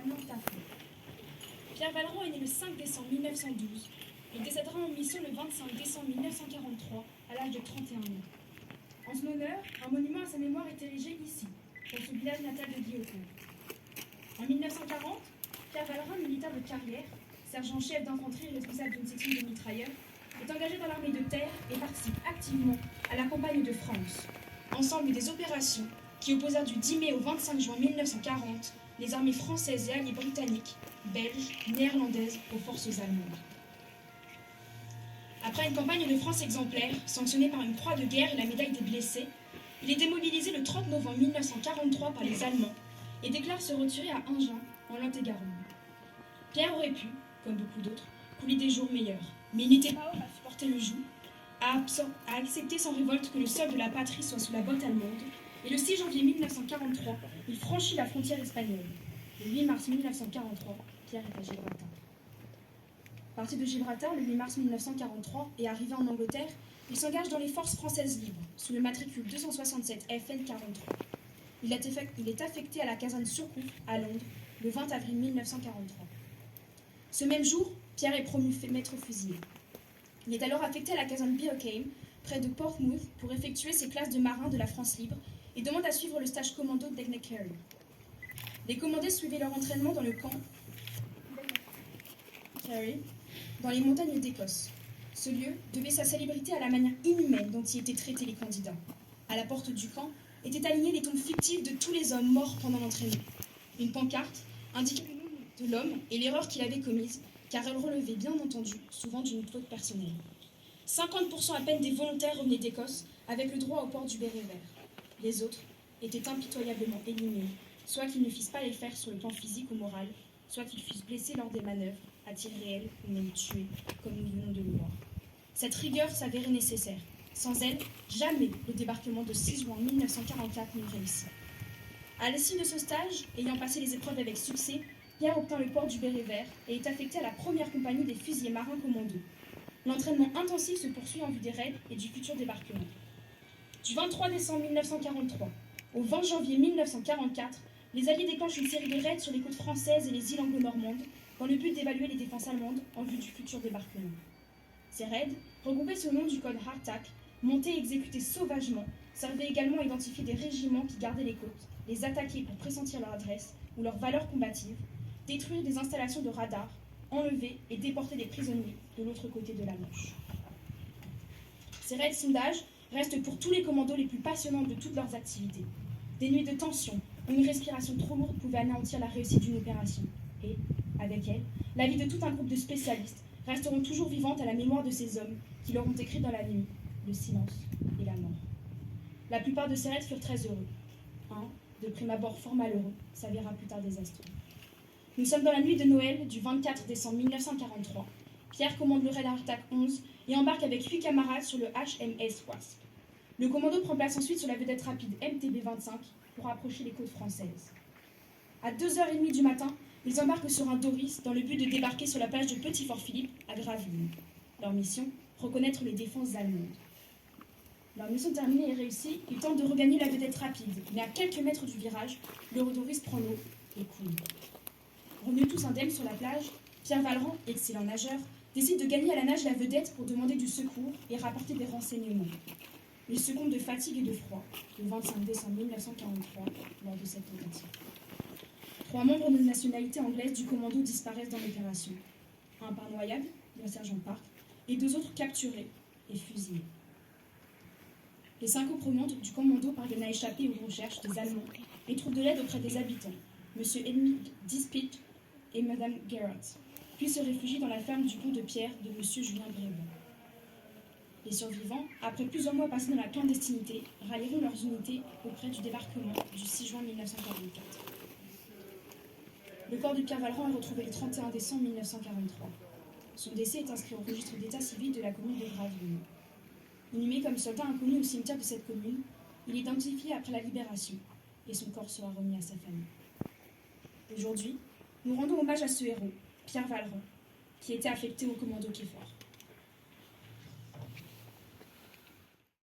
Amiens Tardy. Pierre Vallerand est né le 5 décembre 1912. Il décédera en mission le 25 décembre 1943, à l'âge de 31 ans. En son honneur, un monument à sa mémoire est érigé ici, dans son village natal de Guillocourt. En 1940, Pierre Vallerand, militaire de carrière, sergent-chef d'infanterie responsable d'une section de mitrailleurs, est engagé dans l'armée de terre et participe activement à la campagne de France, ensemble des opérations qui opposèrent du 10 mai au 25 juin 1940 les armées françaises et alliées britanniques, belges, néerlandaises aux forces allemandes. Après une campagne de France exemplaire, sanctionnée par une croix de guerre et la médaille des blessés, il est démobilisé le 30 novembre 1943 par les Allemands et déclare se retirer à Agen, en Lot-et-Garonne. Pierre aurait pu, comme beaucoup d'autres, couler des jours meilleurs, mais il n'était pas homme à supporter le joug, à accepter sans révolte que le sol de la patrie soit sous la botte allemande, et le 6 janvier 1943, il franchit la frontière espagnole. Le 8 mars 1943, Pierre est à Gibraltar. Parti de Gibraltar le 8 mars 1943 et arrivé en Angleterre, il s'engage dans les forces françaises libres, sous le matricule 267 FN 43. Il est affecté à la caserne Surcouf, à Londres, le 20 avril 1943. Ce même jour, Pierre est promu maître fusilier. Il est alors affecté à la caserne Biocaine, près de Portsmouth, pour effectuer ses classes de marin de la France libre et demande à suivre le stage commando d'Egnekerry. Les commandés suivaient leur entraînement dans le camp dans les montagnes d'Écosse. Ce lieu devait sa célébrité à la manière inhumaine dont y étaient traités les candidats. À la porte du camp étaient alignés les tombes fictives de tous les hommes morts pendant l'entraînement. Une pancarte indiquait le nom de l'homme et l'erreur qu'il avait commise, car elle relevait bien entendu souvent d'une faute personnelle. 50% à peine des volontaires revenaient d'Écosse avec le droit au port du béret vert. Les autres étaient impitoyablement éliminés, soit qu'ils ne fissent pas les faire sur le plan physique ou moral, soit qu'ils fussent blessés lors des manœuvres, à tir réel ou même tués, comme nous venons de le voir. Cette rigueur s'avérait nécessaire. Sans elle, jamais le débarquement de 6 juin 1944 n'eût réussi. À l'issue de ce stage, ayant passé les épreuves avec succès, Pierre obtint le port du béret vert et est affecté à la première compagnie des fusiliers marins commandos. L'entraînement intensif se poursuit en vue des raids et du futur débarquement. Du 23 décembre 1943 au 20 janvier 1944, les Alliés déclenchent une série de raids sur les côtes françaises et les îles anglo-normandes dans le but d'évaluer les défenses allemandes en vue du futur débarquement. Ces raids, regroupés sous le nom du code Hardtack, montés et exécutés sauvagement, servaient également à identifier des régiments qui gardaient les côtes, les attaquer pour pressentir leur adresse ou leur valeur combative, détruire des installations de radar, enlever et déporter des prisonniers de l'autre côté de la Manche. Ces raids sondages restent pour tous les commandos les plus passionnants de toutes leurs activités. Des nuits de tension, où une respiration trop lourde pouvait anéantir la réussite d'une opération. Et, avec elle, la vie de tout un groupe de spécialistes resteront toujours vivantes à la mémoire de ces hommes qui leur ont écrit dans la nuit le silence et la mort. La plupart de ces raids furent très heureux. Un, de prime abord fort malheureux, s'avéra plus tard désastreux. Nous sommes dans la nuit de Noël du 24 décembre 1943. Pierre commande le raid Hardtack 11 et embarque avec 8 camarades sur le HMS Wasp. Le commando prend place ensuite sur la vedette rapide MTB-25 pour approcher les côtes françaises. À 2h30 du matin, ils embarquent sur un Doris dans le but de débarquer sur la plage de Petit-Fort-Philippe à Gravelines. Leur mission, reconnaître les défenses allemandes. Leur mission terminée et réussie, ils tentent de regagner la vedette rapide, mais à quelques mètres du virage, le Doris prend l'eau et coule. Revenus tous indemnes sur la plage, Pierre Vallerand, excellent nageur, décide de gagner à la nage la vedette pour demander du secours et rapporter des renseignements. Il succombe de fatigue et de froid le 25 décembre 1943 lors de cette tentative. 3 membres de nationalité anglaise du commando disparaissent dans l'opération. Un par noyade, le sergent Park, et 2 autres capturés et fusillés. Les 5 autres membres du commando parviennent à échapper aux recherches des Allemands et trouvent de l'aide auprès des habitants, M. Edmund Dispich et Mme Gerhardt, puis se réfugient dans la ferme du pont de Pierre de M. Julien Brébeuf. Les survivants, après plusieurs mois passés dans la clandestinité, rallieront leurs unités auprès du débarquement du 6 juin 1944. Le corps de Pierre Vallerand est retrouvé le 31 décembre 1943. Son décès est inscrit au registre d'état civil de la commune de Gravelines. Inhumé comme soldat inconnu au cimetière de cette commune, il est identifié après la libération et son corps sera remis à sa famille. Aujourd'hui, nous rendons hommage à ce héros, Pierre Vallerand, qui était affecté au commando Quai Fort.